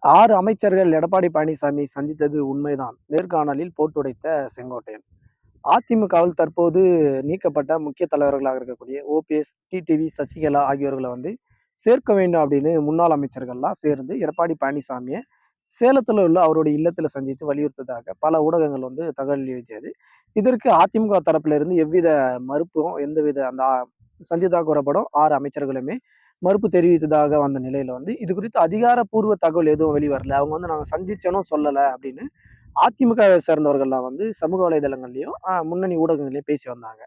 6 அமைச்சர்கள் எடப்பாடி பழனிசாமி சந்தித்தது உண்மைதான். நேர்காணலில் போட்டுடைத்த செங்கோட்டையன். அதிமுகவில் தற்போது நீக்கப்பட்ட முக்கிய தலைவர்களாக இருக்கக்கூடிய ஓபிஎஸ், டிடிவி, சசிகலா ஆகியோர்கள சேர்க்க வேண்டும் அப்படின்னு முன்னாள் அமைச்சர்கள்லாம் சேர்ந்து எடப்பாடி பழனிசாமிய சேலத்துல உள்ள அவருடைய இல்லத்துல சந்தித்து வலியுறுத்ததாக பல ஊடகங்கள் தகவல் எழுதியது. இதற்கு அதிமுக தரப்புல இருந்து எவ்வித மறுப்பும், எந்தவித அந்த சந்தித்ததாக கூறப்படும் 6 அமைச்சர்களுமே மறுப்பு தெரிவித்ததாக வந்த நிலையில இது குறித்து அதிகாரப்பூர்வ தகவல் எதுவும் வெளிவரல. அவங்க நாங்க சந்திச்சோன்னும் சொல்லல அப்படின்னு அதிமுகவை சேர்ந்தவர்கள்லாம் சமூக வலைதளங்கள்லயும், முன்னணி ஊடகங்கள்லயும் பேசி வந்தாங்க.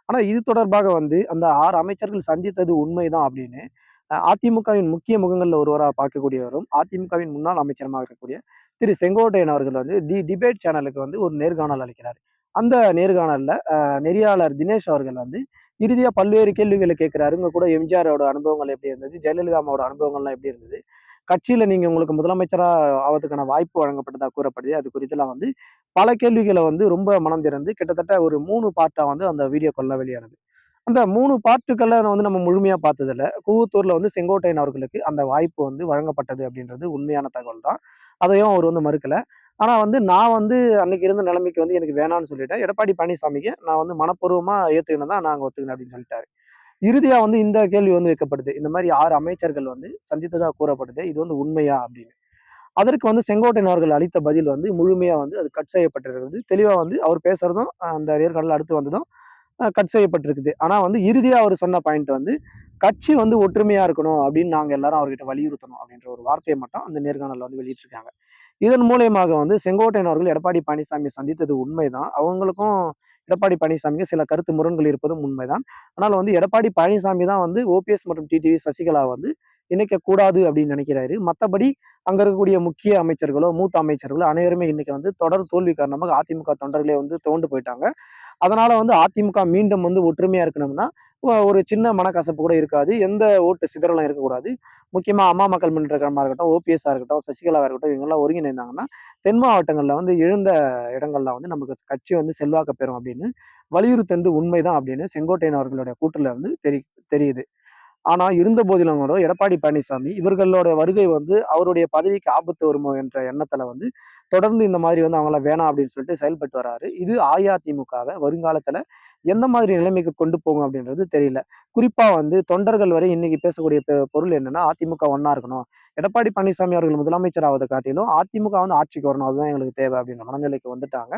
ஆனா இது தொடர்பாக அந்த 6 அமைச்சர்கள் சந்தித்தது உண்மைதான் அப்படின்னு அதிமுகவின் முக்கிய முகங்கள்ல ஒருவரா பார்க்கக்கூடியவரும், அதிமுகவின் முன்னாள் அமைச்சருமா இருக்கக்கூடிய திரு செங்கோட்டையன் அவர்கள் தி டிபேட் சேனலுக்கு ஒரு நேர்காணல் அளிக்கிறார். அந்த நேர்காணல்ல நெறியாளர் தினேஷ் அவர்கள் இறுதியா பல்வேறு கேள்விகளை கேட்கிறாரு. உங்க கூட எம்ஜிஆரோட அனுபவங்கள் எப்படி இருந்தது? ஜெயலலிதா அம்மாவோட அனுபவங்கள்லாம் எப்படி இருந்தது? கட்சியில நீங்க உங்களுக்கு முதலமைச்சரா ஆவதற்கான வாய்ப்பு வழங்கப்பட்டதா கூறப்படுது. அது குறித்துலாம் பல கேள்விகள ரொம்ப மனம் திறந்து கிட்டத்தட்ட ஒரு 3 பார்ட்டா அந்த வீடியோக்கள்லாம் வெளியானது. அந்த 3 பார்ட்டுக்கள்ல நம்ம முழுமையா பார்த்ததில்ல. கூவத்தூர்ல செங்கோட்டையன் அவர்களுக்கு அந்த வாய்ப்பு வழங்கப்பட்டது அப்படின்றது உண்மையான தகவல் தான். அதையும் அவர் மறுக்கல. ஆனா நான் அன்னைக்கு இருந்த நிலைமைக்கு எனக்கு வேணான்னு சொல்லிட்டேன். எடப்பாடி பழனிசாமிக்கு நான் மனப்பூர்வமா ஏத்துக்கினேன் தான் நாங்க ஒத்துக்கினேன் அப்படின்னு சொல்லிட்டாரு. இறுதியா இந்த கேள்வி வைக்கப்படுது. இந்த மாரி 6 அமைச்சர்கள் சந்தித்ததா கூறப்படுது. இது உண்மையா அப்படின்னு. அதற்கு செங்கோட்டையன் அவர்கள் அளித்த பதில் முழுமையா அது கட் செய்யப்பட்டிருக்கிறது. தெளிவா அவர் பேசுறதும் அந்த நேர்காணல் அடுத்து வந்ததும் கட் செய்யப்பட்டிருக்குது. ஆனா இறுதியா அவர் சொன்ன பாயிண்ட் கட்சி ஒற்றுமையா இருக்கணும் அப்படின்னு நாங்க எல்லாரும் அவர்கிட்ட வலியுறுத்தணும் அப்படின்ற ஒரு வார்த்தையை மட்டும் அந்த நேர்காணல்ல வெளியிட்டிருக்காங்க. இதன் மூலியமாக செங்கோட்டையன் அவர்கள் எடப்பாடி பழனிசாமியை சந்தித்தது உண்மைதான். அவங்களுக்கும் எடப்பாடி பழனிசாமிக்கு சில கருத்து முரண்கள் இருப்பதும் உண்மைதான். ஆனால் எடப்பாடி பழனிசாமி தான் ஓபிஎஸ் மற்றும் டிடிவி சசிகலா இணைக்க கூடாது அப்படின்னு நினைக்கிறாரு. மத்தபடி அங்க இருக்கக்கூடிய முக்கிய அமைச்சர்களோ, மூத்த அமைச்சர்களோ அனைவருமே இன்னைக்கு தொடர் தோல்வி காரணமாக அதிமுக தொண்டர்களே துவண்டு போயிட்டாங்க. அதனால அதிமுக மீண்டும் ஒற்றுமையா இருக்கணும்னா, ஒரு சின்ன மனக்கசப்பு கூட இருக்காது. எந்த ஓட்டு சிதறலும் இருக்கக்கூடாது. முக்கியமா அம்மா மக்கள் முன்னேற்ற கழகமா இருக்கட்டும், ஓபிஎஸ்ஸா இருக்கட்டும், சசிகலாவா இருக்கட்டும், இவங்கலாம் ஒருங்கிணைந்தாங்கன்னா, தென் மாவட்டங்கள்ல எழுந்த இடங்கள்ல நமக்கு கட்சி செல்வாக்க பெறும் அப்படின்னு வலியுறுத்தது உண்மைதான் அப்படின்னு செங்கோட்டையன் அவர்களுடைய கூற்றுல தெரியுது. ஆனா இருந்த போதிலும் கூட எடப்பாடி பழனிசாமி இவர்களோட வருகை அவருடைய பதவிக்கு ஆபத்து வருமோ என்ற எண்ணத்துல தொடர்ந்து இந்த மாதிரி அவங்கள வேணாம் அப்படின்னு சொல்லிட்டு செயல்பட்டு வராரு. இது அஇஅதிமுகவை வருங்காலத்துல எந்த மாதிரி நிலைமைக்கு கொண்டு போகும் அப்படின்றது தெரியல. குறிப்பா தொண்டர்கள் வரை இன்னைக்கு பேசக்கூடிய பொருள் என்னன்னா, அதிமுக ஒண்ணா இருக்கணும். எடப்பாடி பழனிசாமி அவர்கள் முதலமைச்சர் ஆவதை காட்டிலும் அதிமுக ஆட்சிக்கு வரணும். அதுதான் எங்களுக்கு தேவை அப்படின்ற மனநிலைக்கு வந்துட்டாங்க.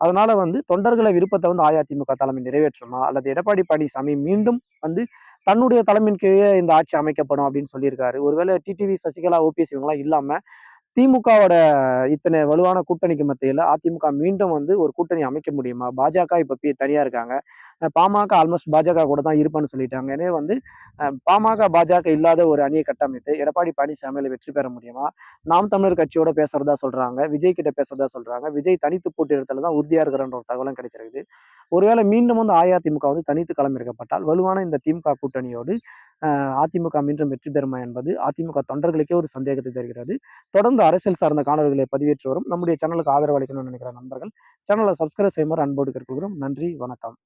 அதனால தொண்டர்களை விருப்பத்தை அஇஅதிமுக தலைமை நிறைவேற்றுமா அல்லது எடப்பாடி பழனிசாமி மீண்டும் தன்னுடைய தலைமையின் கீழே இந்த ஆட்சி அமைக்கப்படும் அப்படின்னு சொல்லியிருக்காரு. ஒருவேளை டிடிவி, சசிகலா, ஓபிஎஸ் இவங்கெல்லாம் இல்லாம திமுகவோட இத்தனை வலுவான கூட்டணிக்கு மத்தியில அதிமுக மீண்டும் ஒரு கூட்டணி அமைக்க முடியுமா? பாஜக இப்ப தனியா இருக்காங்க. பாமக ஆல்மோஸ்ட் பாஜக கூட தான் இருப்பேன்னு சொல்லிட்டாங்க. எனவே பாமக, பாஜக இல்லாத ஒரு அணியை கட்டமைத்து எடப்பாடி பழனிசாமியில வெற்றி பெற முடியுமா? நாம் தமிழர் கட்சியோட பேசுறதா சொல்றாங்க. விஜய் கிட்ட பேசுறதா சொல்றாங்க. விஜய் தனித்து போட்டியிடத்துல தான் உறுதியா இருக்கிறன்ற ஒரு தகவலும் கிடைச்சிருக்குது. ஒருவேளை மீண்டும் அஇஅதிமுக தனித்து களமிறக்கப்பட்டால் வலுவான இந்த திமுக கூட்டணியோடு அதிமுக மீண்டும் வெற்றி பெறுமா என்பது அதிமுக தொண்டர்களுக்கே ஒரு சந்தேகத்தை தருகிறது. தொடர்ந்து அரசியல் சார்ந்த காணொலிகளை பதிவேற்றி வரும் நம்முடைய சேனலுக்கு ஆதரவு அளிக்கணும்னு நினைக்கிற நண்பர்கள் சேனலை சப்ஸ்கிரைப் செய்யுமாறு அன்போடு கேட்டுக்கொள்கிறோம். நன்றி, வணக்கம்.